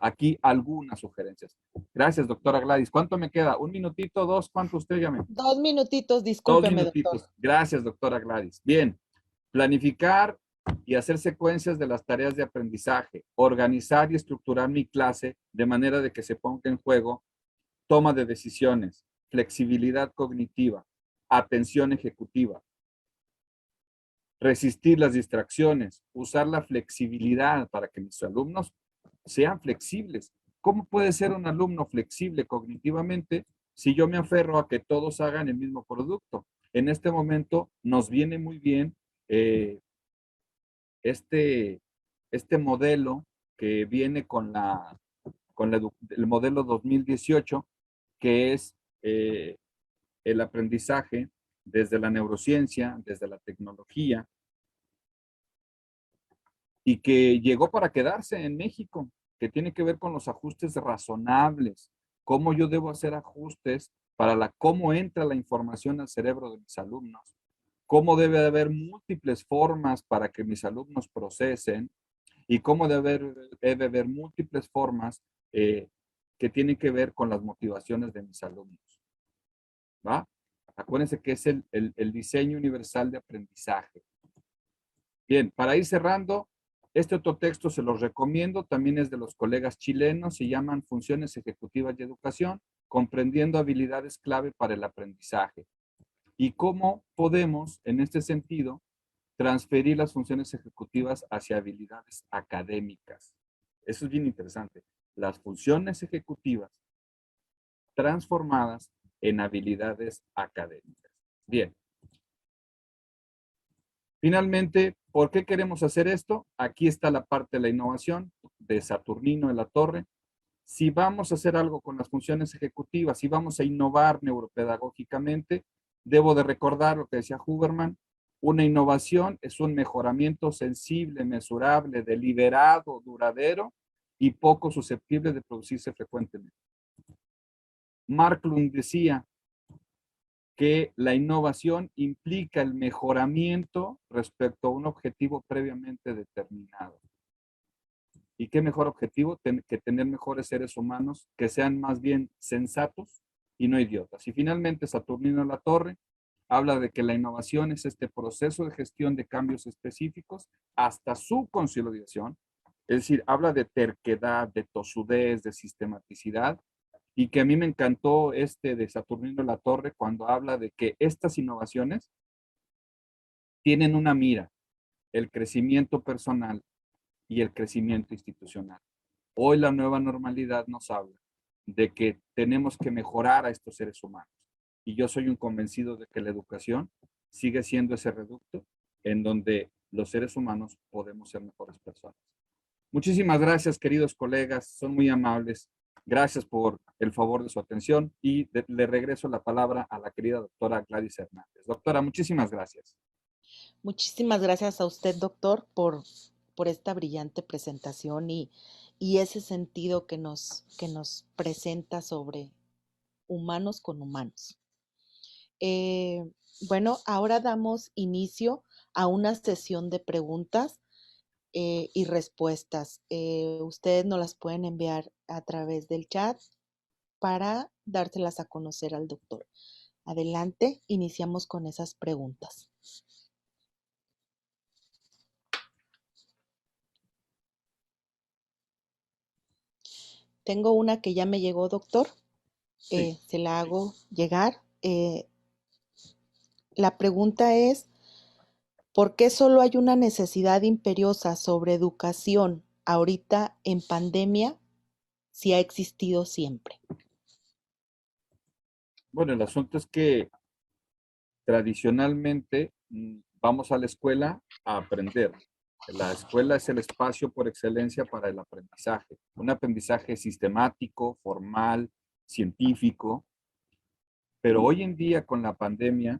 Aquí algunas sugerencias. Gracias, doctora Gladys. ¿Cuánto me queda? ¿Un minutito, dos? ¿Cuánto usted llame? 2 minutitos, 2 discúlpeme, doctor. minutitos. Gracias, doctora Gladys. Bien. Planificar y hacer secuencias de las tareas de aprendizaje. Organizar y estructurar mi clase de manera de que se ponga en juego toma de decisiones, flexibilidad cognitiva, atención ejecutiva. Resistir las distracciones, usar la flexibilidad para que mis alumnos sean flexibles. ¿Cómo puede ser un alumno flexible cognitivamente si yo me aferro a que todos hagan el mismo producto? En este momento nos viene muy bien este modelo que viene con el modelo 2018, que es el aprendizaje desde la neurociencia, desde la tecnología, y que llegó para quedarse en México, que tiene que ver con los ajustes razonables, cómo yo debo hacer ajustes para cómo entra la información al cerebro de mis alumnos, cómo debe haber múltiples formas para que mis alumnos procesen y cómo debe haber múltiples formas que tienen que ver con las motivaciones de mis alumnos. ¿Va? Acuérdense que es el diseño universal de aprendizaje. Bien, para ir cerrando, este otro texto se los recomiendo, también es de los colegas chilenos, se llaman Funciones Ejecutivas de Educación, comprendiendo habilidades clave para el aprendizaje. Y cómo podemos, en este sentido, transferir las funciones ejecutivas hacia habilidades académicas. Eso es bien interesante. Las funciones ejecutivas transformadas en habilidades académicas. Bien. Finalmente, ¿por qué queremos hacer esto? Aquí está la parte de la innovación de Saturnino de la Torre. Si vamos a hacer algo con las funciones ejecutivas, si vamos a innovar neuropedagógicamente, debo de recordar lo que decía Huberman, una innovación es un mejoramiento sensible, mesurable, deliberado, duradero y poco susceptible de producirse frecuentemente. Marklund decía que la innovación implica el mejoramiento respecto a un objetivo previamente determinado. ¿Y qué mejor objetivo que tener mejores seres humanos que sean más bien sensatos y no idiotas? Y finalmente, Saturnino de la Torre habla de que la innovación es este proceso de gestión de cambios específicos hasta su consolidación. Es decir, habla de terquedad, de tosudez, de sistematicidad, y que a mí me encantó este de Saturnino de la Torre cuando habla de que estas innovaciones tienen una mira, el crecimiento personal y el crecimiento institucional. Hoy la nueva normalidad nos habla de que tenemos que mejorar a estos seres humanos. Y yo soy un convencido de que la educación sigue siendo ese reducto en donde los seres humanos podemos ser mejores personas. Muchísimas gracias, queridos colegas, son muy amables. Gracias por el favor de su atención y le regreso la palabra a la querida doctora Gladys Hernández. Doctora, muchísimas gracias. Muchísimas gracias a usted, doctor, por esta brillante presentación y ese sentido que nos presenta sobre humanos con humanos. Bueno, ahora damos inicio a una sesión de preguntas y respuestas. Ustedes nos las pueden enviar a través del chat para dárselas a conocer al doctor. Adelante, iniciamos con esas preguntas. Tengo una que ya me llegó, doctor. Sí. Se la hago llegar. La pregunta es, ¿por qué solo hay una necesidad imperiosa sobre educación ahorita en pandemia si ha existido siempre? Bueno, el asunto es que tradicionalmente vamos a la escuela a aprender. La escuela es el espacio por excelencia para el aprendizaje. Un aprendizaje sistemático, formal, científico. Pero hoy en día con la pandemia,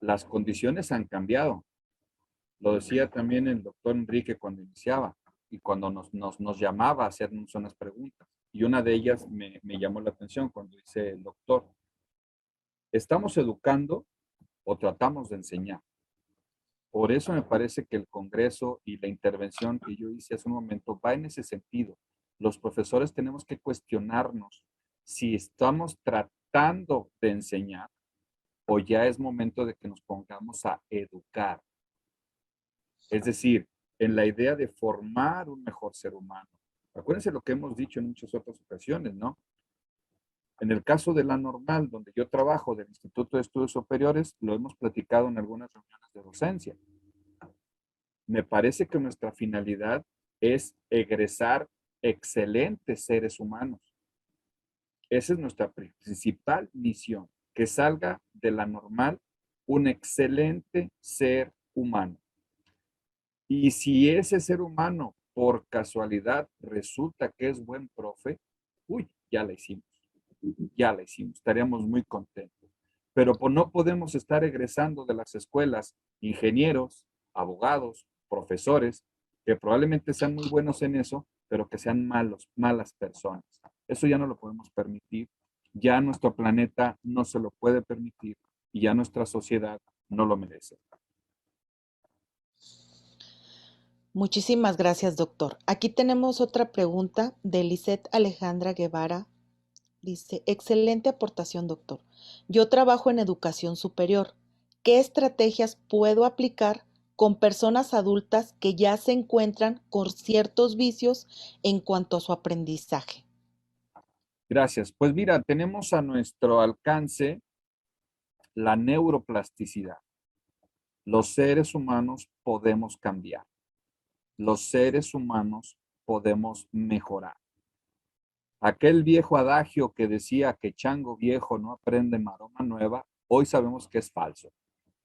las condiciones han cambiado. Lo decía también el doctor Enrique cuando iniciaba y cuando nos llamaba a hacernos unas preguntas. Y una de ellas me llamó la atención cuando dice el doctor, ¿estamos educando o tratamos de enseñar? Por eso me parece que el Congreso y la intervención que yo hice hace un momento va en ese sentido. Los profesores tenemos que cuestionarnos si estamos tratando de enseñar o ya es momento de que nos pongamos a educar. Es decir, en la idea de formar un mejor ser humano. Acuérdense lo que hemos dicho en muchas otras ocasiones, ¿no? En el caso de la normal, donde yo trabajo, del Instituto de Estudios Superiores, lo hemos platicado en algunas reuniones de docencia. Me parece que nuestra finalidad es egresar excelentes seres humanos. Esa es nuestra principal misión, que salga de la normal un excelente ser humano. Y si ese ser humano por casualidad resulta que es buen profe, uy, ya la hicimos, estaríamos muy contentos. Pero no podemos estar egresando de las escuelas ingenieros, abogados, profesores, que probablemente sean muy buenos en eso, pero que sean malas personas. Eso ya no lo podemos permitir, ya nuestro planeta no se lo puede permitir y ya nuestra sociedad no lo merece. Muchísimas gracias, doctor. Aquí tenemos otra pregunta de Lisette Alejandra Guevara. Dice, excelente aportación, doctor. Yo trabajo en educación superior. ¿Qué estrategias puedo aplicar con personas adultas que ya se encuentran con ciertos vicios en cuanto a su aprendizaje? Gracias. Pues mira, tenemos a nuestro alcance la neuroplasticidad. Los seres humanos podemos cambiar. Los seres humanos podemos mejorar. Aquel viejo adagio que decía que chango viejo no aprende maroma nueva, hoy sabemos que es falso.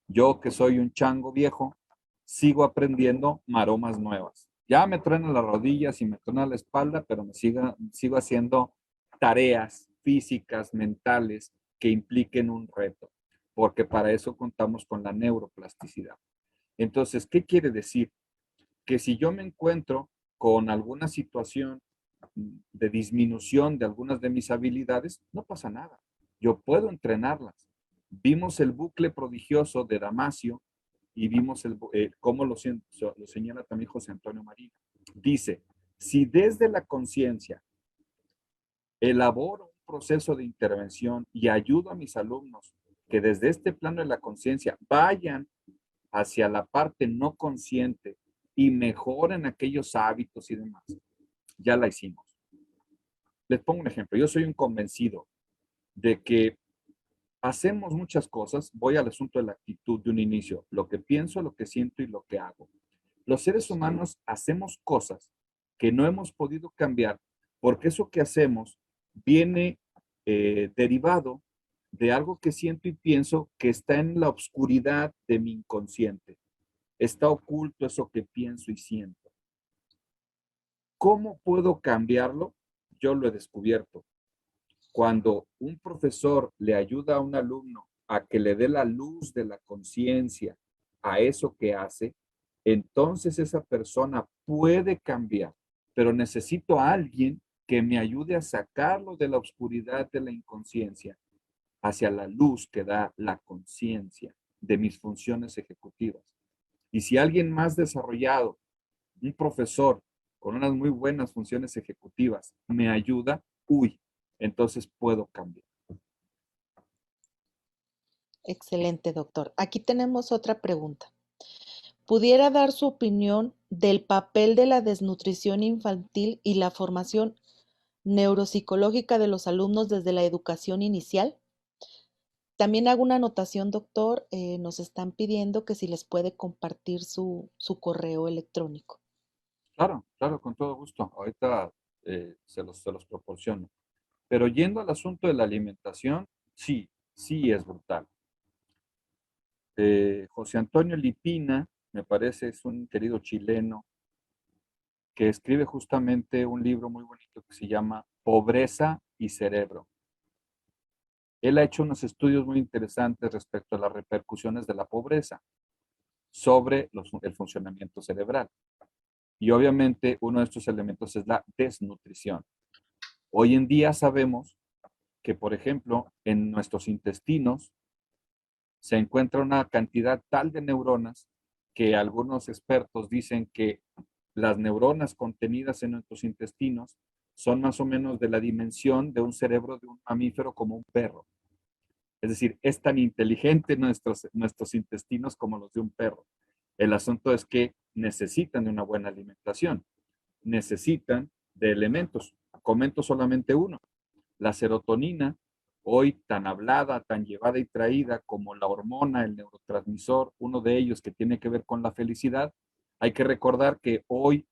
Yo que soy un chango viejo, sigo aprendiendo maromas nuevas. Ya me truenan las rodillas y me truena la espalda, pero sigo haciendo tareas físicas, mentales, que impliquen un reto, porque para eso contamos con la neuroplasticidad. Entonces, ¿qué quiere decir? Que si yo me encuentro con alguna situación de disminución de algunas de mis habilidades, no pasa nada. Yo puedo entrenarlas. Vimos el bucle prodigioso de Damasio y vimos cómo lo señala también José Antonio María. Dice, si desde la conciencia elaboro un proceso de intervención y ayudo a mis alumnos que desde este plano de la conciencia vayan hacia la parte no consciente y mejoren aquellos hábitos y demás, ya la hicimos. Les pongo un ejemplo. Yo soy un convencido de que hacemos muchas cosas. Voy al asunto de la actitud de un inicio. Lo que pienso, lo que siento y lo que hago. Los seres humanos hacemos cosas que no hemos podido cambiar porque eso que hacemos viene derivado de algo que siento y pienso que está en la oscuridad de mi inconsciente. Está oculto eso que pienso y siento. ¿Cómo puedo cambiarlo? Yo lo he descubierto. Cuando un profesor le ayuda a un alumno a que le dé la luz de la conciencia a eso que hace, entonces esa persona puede cambiar, pero necesito a alguien que me ayude a sacarlo de la oscuridad de la inconsciencia hacia la luz que da la conciencia de mis funciones ejecutivas. Y si alguien más desarrollado, un profesor con unas muy buenas funciones ejecutivas, me ayuda, entonces puedo cambiar. Excelente, doctor. Aquí tenemos otra pregunta. ¿Pudiera dar su opinión del papel de la desnutrición infantil y la formación neuropsicológica de los alumnos desde la educación inicial? También hago una anotación, doctor. Nos están pidiendo que si les puede compartir su correo electrónico. Claro, claro, con todo gusto. Ahorita se los proporciono. Pero yendo al asunto de la alimentación, sí, sí es brutal. José Antonio Lipina, me parece, es un querido chileno que escribe justamente un libro muy bonito que se llama Pobreza y Cerebro. Él ha hecho unos estudios muy interesantes respecto a las repercusiones de la pobreza sobre el funcionamiento cerebral. Y obviamente uno de estos elementos es la desnutrición. Hoy en día sabemos que, por ejemplo, en nuestros intestinos se encuentra una cantidad tal de neuronas que algunos expertos dicen que las neuronas contenidas en nuestros intestinos son más o menos de la dimensión de un cerebro de un mamífero como un perro. Es decir, es tan inteligente nuestros intestinos como los de un perro. El asunto es que necesitan de una buena alimentación, necesitan de elementos. Comento solamente uno, la serotonina, hoy tan hablada, tan llevada y traída como la hormona, el neurotransmisor, uno de ellos que tiene que ver con la felicidad. Hay que recordar que hoy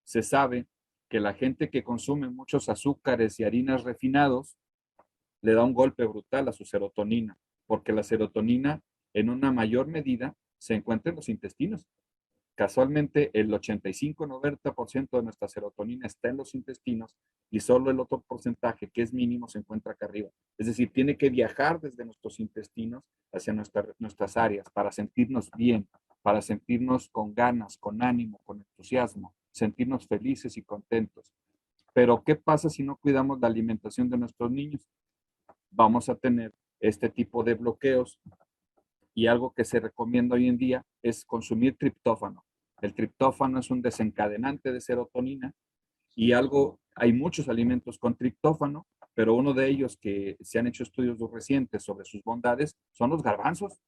se sabe que la gente que consume muchos azúcares y harinas refinados le da un golpe brutal a su serotonina, porque la serotonina en una mayor medida se encuentra en los intestinos. Casualmente, el 85-90% de nuestra serotonina está en los intestinos y solo el otro porcentaje, que es mínimo, se encuentra acá arriba. Es decir, tiene que viajar desde nuestros intestinos hacia nuestras áreas para sentirnos bien, para sentirnos con ganas, con ánimo, con entusiasmo, sentirnos felices y contentos. Pero, ¿qué pasa si no cuidamos la alimentación de nuestros niños? Vamos a tener este tipo de bloqueos y algo que se recomienda hoy en día es consumir triptófano. El triptófano es un desencadenante de serotonina y hay muchos alimentos con triptófano, pero uno de ellos que se han hecho estudios recientes sobre sus bondades son los garbanzos.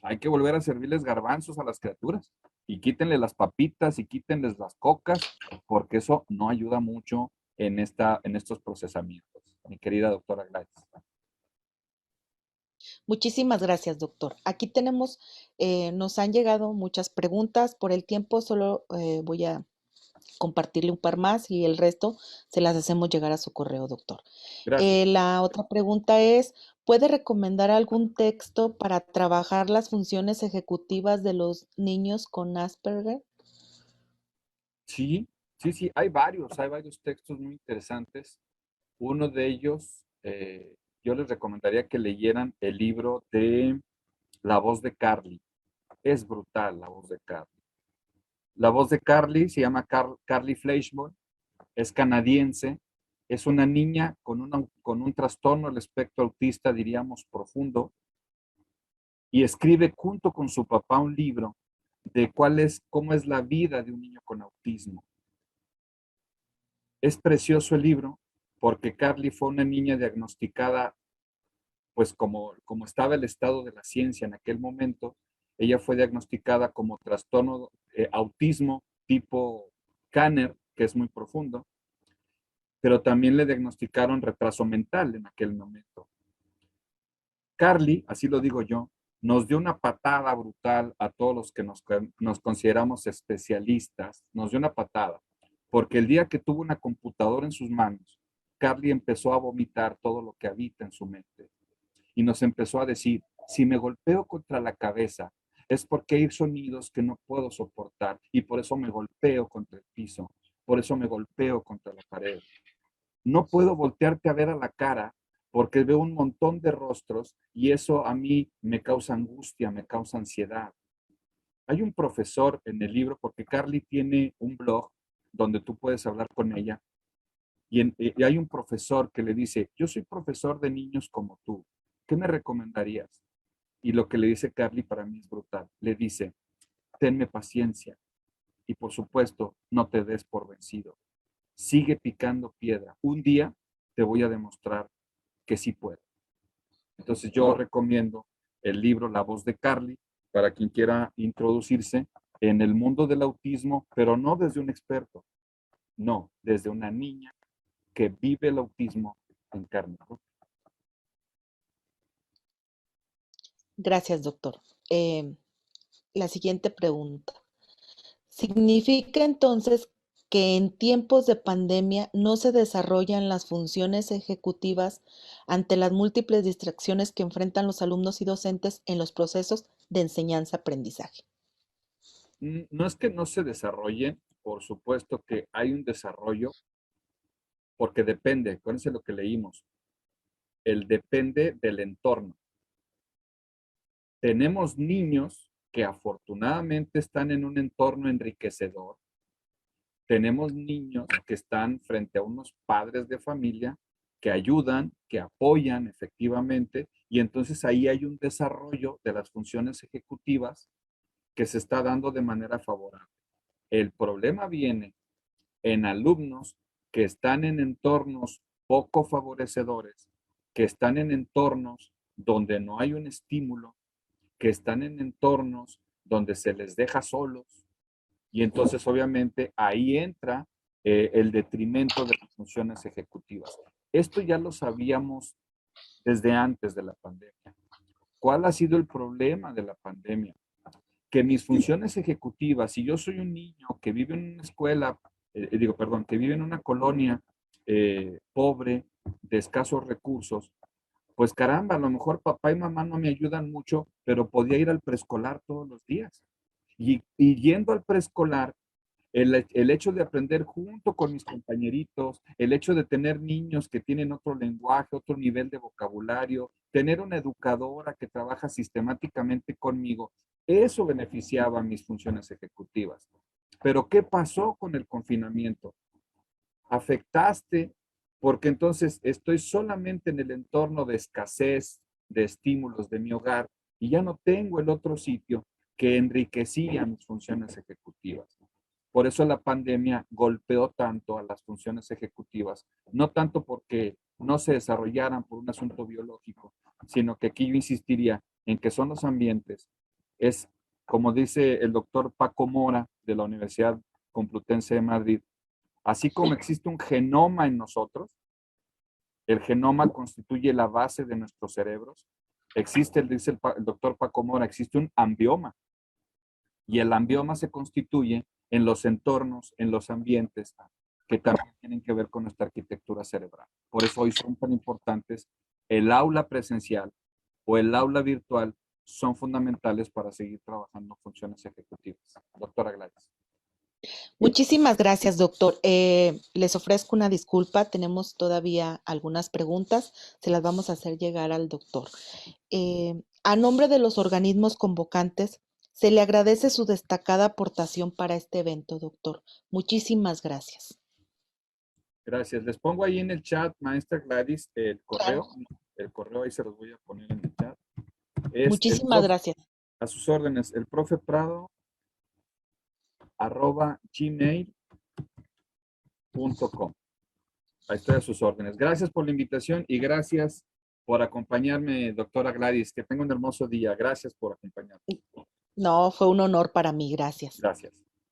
Hay que volver a servirles garbanzos a las criaturas y quítenle las papitas y quítenles las cocas, porque eso no ayuda mucho en estos procesamientos. Mi querida doctora Gladys. Muchísimas gracias, doctor. Aquí tenemos, nos han llegado muchas preguntas. Por el tiempo solo voy a compartirle un par más y el resto se las hacemos llegar a su correo, doctor. Gracias. La otra pregunta es, ¿puede recomendar algún texto para trabajar las funciones ejecutivas de los niños con Asperger? Sí, sí, hay varios textos muy interesantes. Uno de ellos, yo les recomendaría que leyeran el libro de La voz de Carly. Es brutal la voz de Carly. La voz de Carly se llama Carly Fleischmann, es canadiense, es una niña con un trastorno del espectro autista, diríamos, profundo, y escribe junto con su papá un libro de cómo es la vida de un niño con autismo. Es precioso el libro porque Carly fue una niña diagnosticada, pues como estaba el estado de la ciencia en aquel momento, ella fue diagnosticada como trastorno autismo tipo Kanner, que es muy profundo, pero también le diagnosticaron retraso mental en aquel momento. Carly, así lo digo yo, nos dio una patada brutal a todos los que nos consideramos especialistas, nos dio una patada, porque el día que tuvo una computadora en sus manos, Carly empezó a vomitar todo lo que habita en su mente y nos empezó a decir, si me golpeo contra la cabeza, es porque hay sonidos que no puedo soportar y por eso me golpeo contra el piso, por eso me golpeo contra la pared. No puedo voltearte a ver a la cara porque veo un montón de rostros y eso a mí me causa angustia, me causa ansiedad. Hay un profesor en el libro, porque Carly tiene un blog donde tú puedes hablar con ella, y hay un profesor que le dice, yo soy profesor de niños como tú, ¿qué me recomendarías? Y lo que le dice Carly para mí es brutal. Le dice, tenme paciencia y por supuesto no te des por vencido. Sigue picando piedra. Un día te voy a demostrar que sí puedo. Entonces yo recomiendo el libro La voz de Carly para quien quiera introducirse en el mundo del autismo, pero no desde un experto, no, desde una niña que vive el autismo en carne propia. Gracias, doctor. La siguiente pregunta. ¿Significa entonces que en tiempos de pandemia no se desarrollan las funciones ejecutivas ante las múltiples distracciones que enfrentan los alumnos y docentes en los procesos de enseñanza-aprendizaje? No es que no se desarrollen, por supuesto que hay un desarrollo, porque depende, acuérdense lo que leímos, el depende del entorno. Tenemos niños que afortunadamente están en un entorno enriquecedor. Tenemos niños que están frente a unos padres de familia que ayudan, que apoyan efectivamente, y entonces ahí hay un desarrollo de las funciones ejecutivas que se está dando de manera favorable. El problema viene en alumnos que están en entornos poco favorecedores, que están en entornos donde no hay un estímulo, que están en entornos donde se les deja solos, y entonces obviamente ahí entra el detrimento de las funciones ejecutivas. Esto ya lo sabíamos desde antes de la pandemia. ¿Cuál ha sido el problema de la pandemia? Que mis funciones ejecutivas, si yo soy un niño que vive en una escuela, que vive en una colonia pobre, de escasos recursos, pues caramba, a lo mejor papá y mamá no me ayudan mucho, pero podía ir al preescolar todos los días. Y yendo al preescolar, el hecho de aprender junto con mis compañeritos, el hecho de tener niños que tienen otro lenguaje, otro nivel de vocabulario, tener una educadora que trabaja sistemáticamente conmigo, eso beneficiaba mis funciones ejecutivas. Pero ¿qué pasó con el confinamiento? Afectaste porque entonces estoy solamente en el entorno de escasez de estímulos de mi hogar y ya no tengo el otro sitio que enriquecían mis funciones ejecutivas. Por eso la pandemia golpeó tanto a las funciones ejecutivas, no tanto porque no se desarrollaran por un asunto biológico, sino que aquí yo insistiría en que son los ambientes. Es, como dice el doctor Paco Mora de la Universidad Complutense de Madrid, así como existe un genoma en nosotros, el genoma constituye la base de nuestros cerebros, existe, dice el doctor Paco Mora, existe un ambioma, y el ambioma se constituye en los entornos, en los ambientes que también tienen que ver con nuestra arquitectura cerebral. Por eso hoy son tan importantes el aula presencial o el aula virtual, son fundamentales para seguir trabajando funciones ejecutivas. Doctora Gladys. Muchísimas gracias, doctor. Les ofrezco una disculpa, tenemos todavía algunas preguntas, se las vamos a hacer llegar al doctor. A nombre de los organismos convocantes, se le agradece su destacada aportación para este evento, doctor. Muchísimas gracias. Gracias. Les pongo ahí en el chat, maestra Gladys, el correo. El correo ahí se los voy a poner en el chat. Es Muchísimas gracias. a sus órdenes, el profe Prado @gmail.com. Ahí estoy a sus órdenes. Gracias por la invitación y gracias por acompañarme, doctora Gladys. Que tenga un hermoso día. Gracias por acompañarme. No, fue un honor para mí. Gracias. Gracias.